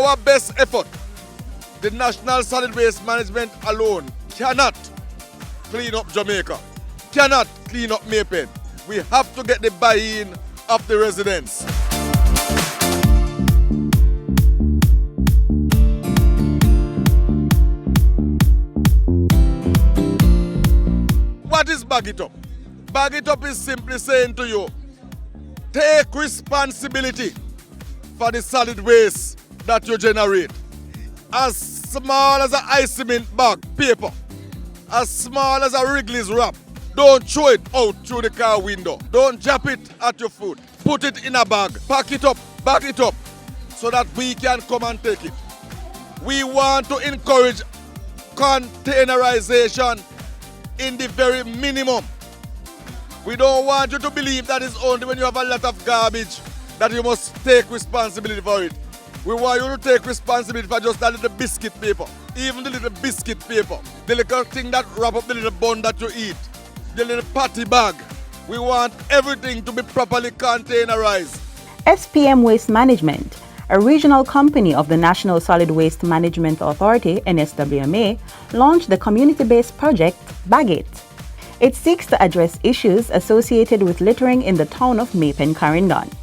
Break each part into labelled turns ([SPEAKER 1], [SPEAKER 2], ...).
[SPEAKER 1] our best effort, the National Solid Waste Management alone cannot clean up Jamaica, cannot clean up Maypen. We have to get the buy-in of the residents. What is Bag It Up? Bag It Up is simply saying to you, take responsibility for the solid waste that you generate. As small as an ice cement bag, paper, as small as a Wrigley's wrap, don't throw it out through the car window. Don't drop it at your foot. Put it in a bag, pack it up, bag it up, so that we can come and take it. We want to encourage containerization in the very minimum. We don't want you to believe that it's only when you have a lot of garbage that you must take responsibility for it. We want you to take responsibility for just that little biscuit paper, even the little biscuit paper, the little thing that wrap up the little bun that you eat, the little patty bag. We want everything to be properly containerized.
[SPEAKER 2] SPM Waste Management, a regional company of the National Solid Waste Management Authority, NSWMA, launched the community-based project Bag It. It seeks to address issues associated with littering in the town of Maypen-Carindon.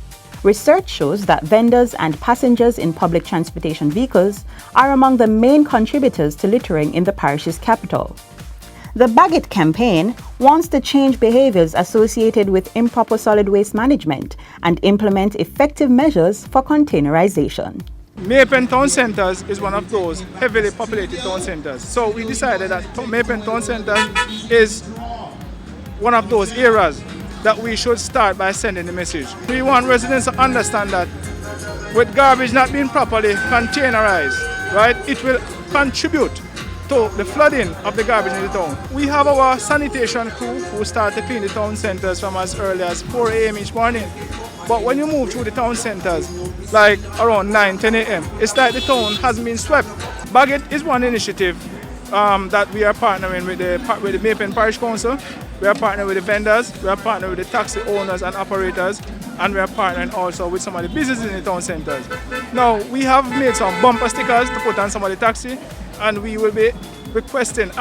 [SPEAKER 2] Research shows that vendors and passengers in public transportation vehicles are among the main contributors to littering in the parish's capital. The Bag It campaign wants to change behaviors associated with improper solid waste management and implement effective measures for containerization.
[SPEAKER 3] Maypen Town Centres is one of those heavily populated town centres. So we decided that Maypen Town Centre is one of those areas that we should start by sending the message. We want residents to understand that with garbage not being properly containerized, right, it will contribute to the flooding of the garbage in the town. We have our sanitation crew who start to clean the town centres from as early as 4 a.m. each morning. But when you move through the town centres, like around 9, 10 a.m., it's like the town hasn't been swept. Bag It is one initiative that we are partnering with the Maypen Parish Council. We are partnering with the vendors, we are partnering with the taxi owners and operators, and we are partnering also with some of the businesses in the town centres. Now, we have made some bumper stickers to put on some of the taxi, and we will be asking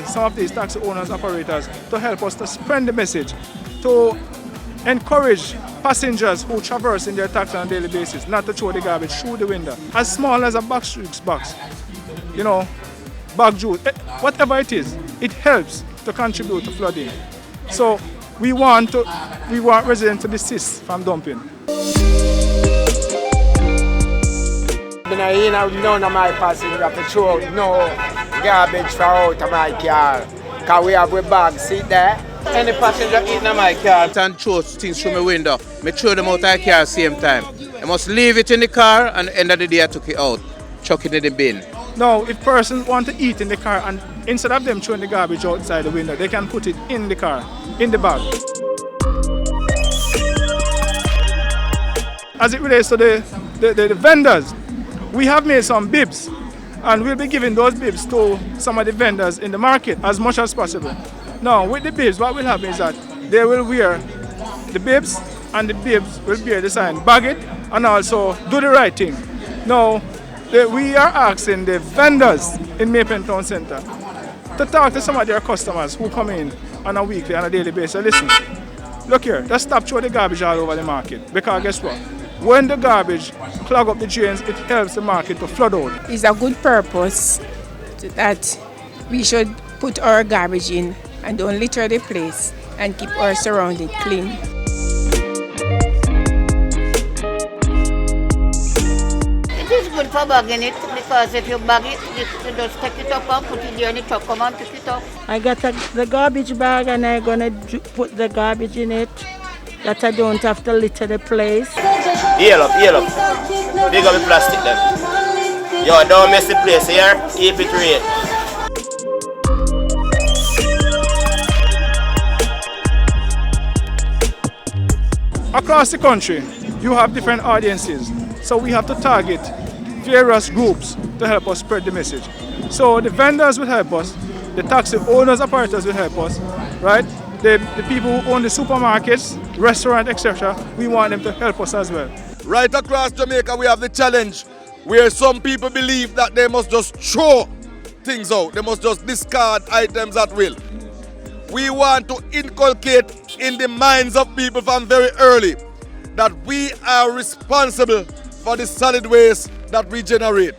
[SPEAKER 3] some of these taxi owners and operators to help us to spread the message, to encourage passengers who traverse in their taxi on a daily basis not to throw the garbage through the window. As small as a box, you know, bag juice, whatever it is, it helps to contribute to flooding. So we want residents to desist from dumping.
[SPEAKER 4] None of my passengers to throw no garbage for out of my car, because we have a bag sit there.
[SPEAKER 5] Any passenger eating in my car and throw things through my window, I throw them out of the car at the same time. I must leave it in the car, and at the end of the day I took it out, chuck it in the bin.
[SPEAKER 3] Now, if persons want to eat in the car, and instead of them throwing the garbage outside the window, they can put it in the car, in the bag. As it relates to the vendors, we have made some bibs, and we'll be giving those bibs to some of the vendors in the market as much as possible. Now, with the bibs, what will happen is that they will wear the bibs, and the bibs will bear the sign Bag It, and also do the right thing. Now, we are asking the vendors in Maypen Town Centre to talk to some of their customers who come in on a weekly and a daily basis. Listen, look here, just stop throwing the garbage all over the market, because guess what? When the garbage clog up the drains, it helps the market to flood out.
[SPEAKER 6] It's a good purpose that we should put our garbage in and don't litter the place and keep our surroundings clean.
[SPEAKER 7] It is good for bagging it, because if you bag it, you just take it up and put it there in the truck, come and pick it up.
[SPEAKER 8] I got the garbage bag, and I'm going to put the garbage in it, that I don't have to litter the place.
[SPEAKER 9] Heel up. Big up the plastic then. Yo, don't mess the place here, keep it real.
[SPEAKER 3] Across the country, you have different audiences, so we have to target various groups to help us spread the message. So the vendors will help us, the taxi owners, operators will help us, right? The people who own the supermarkets, restaurants, etc., we want them to help us as well.
[SPEAKER 1] Right across Jamaica, we have the challenge where some people believe that they must just throw things out, they must just discard items at will. We want to inculcate in the minds of people from very early that we are responsible for the solid waste that we generate.